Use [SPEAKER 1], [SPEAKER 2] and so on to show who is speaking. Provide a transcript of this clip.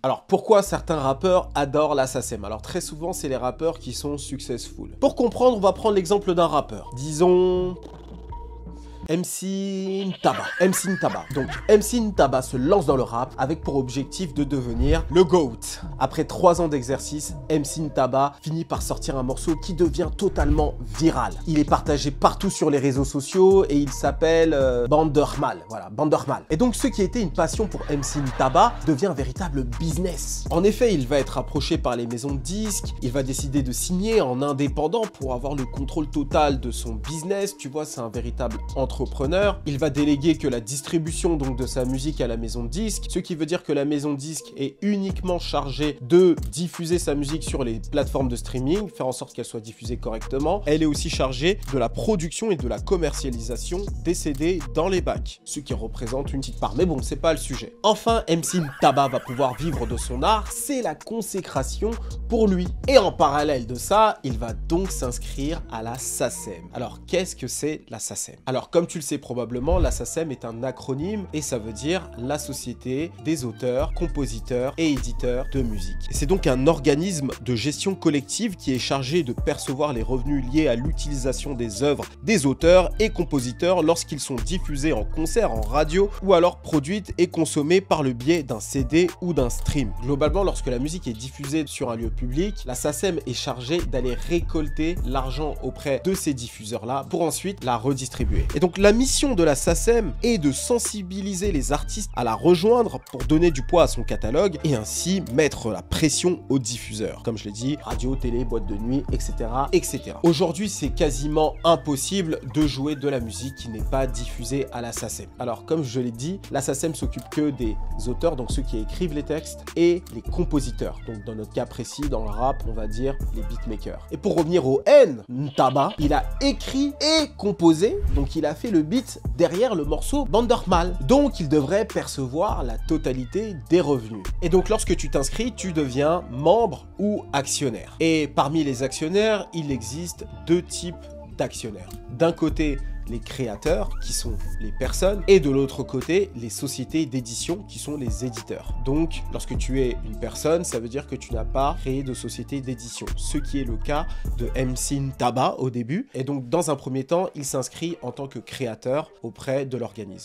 [SPEAKER 1] Alors pourquoi certains rappeurs adorent la SACEM? Alors très souvent c'est les rappeurs qui sont successful. Pour comprendre, on va prendre l'exemple d'un rappeur. Disons... MC Ntaba. MC Ntaba. Donc, MC Ntaba se lance dans le rap avec pour objectif de devenir le GOAT. Après 3 ans d'exercice, MC Ntaba finit par sortir un morceau qui devient totalement viral. Il est partagé partout sur les réseaux sociaux et il s'appelle Bandermal. Voilà, Bandermal. Et donc, ce qui était une passion pour MC Ntaba devient un véritable business. En effet, il va être approché par les maisons de disques, il va décider de signer en indépendant pour avoir le contrôle total de son business. Tu vois, c'est un véritable entrepreneur. Il va déléguer que la distribution donc de sa musique à la maison de disques, ce qui veut dire que la maison de disques est uniquement chargée de diffuser sa musique sur les plateformes de streaming, faire en sorte qu'elle soit diffusée correctement. Elle est aussi chargée de la production et de la commercialisation des CD dans les bacs, ce qui représente une petite part. Mais bon, c'est pas le sujet. Enfin, MC Ntaba va pouvoir vivre de son art, c'est la consécration pour lui. Et en parallèle de ça, il va donc s'inscrire à la SACEM. Alors, qu'est-ce que c'est la SACEM? Alors, comme tu le sais probablement, la SACEM est un acronyme et ça veut dire la Société des auteurs, compositeurs et éditeurs de musique. C'est donc un organisme de gestion collective qui est chargé de percevoir les revenus liés à l'utilisation des œuvres des auteurs et compositeurs lorsqu'ils sont diffusés en concert, en radio ou alors produites et consommées par le biais d'un CD ou d'un stream. Globalement, lorsque la musique est diffusée sur un lieu public, la SACEM est chargée d'aller récolter l'argent auprès de ces diffuseurs-là pour ensuite la redistribuer. Et donc la mission de la SACEM est de sensibiliser les artistes à la rejoindre pour donner du poids à son catalogue et ainsi mettre la pression aux diffuseurs. Comme je l'ai dit, radio, télé, boîte de nuit, etc. etc. Aujourd'hui, c'est quasiment impossible de jouer de la musique qui n'est pas diffusée à la SACEM. Alors comme je l'ai dit, la SACEM s'occupe que des auteurs, donc ceux qui écrivent les textes, et les compositeurs. Donc dans notre cas précis, dans le rap, on va dire les beatmakers. Et pour revenir au N, Ntaba, il a écrit et composé, donc il a fait le beat derrière le morceau Bandermal. Donc il devrait percevoir la totalité des revenus. Et donc lorsque tu t'inscris, tu deviens membre ou actionnaire. Et parmi les actionnaires, il existe 2 types d'actionnaires. D'un côté, les créateurs, qui sont les personnes, et de l'autre côté, les sociétés d'édition, qui sont les éditeurs. Donc, lorsque tu es une personne, ça veut dire que tu n'as pas créé de société d'édition, ce qui est le cas de MC Ntaba au début. Et donc, dans un premier temps, il s'inscrit en tant que créateur auprès de l'organisme.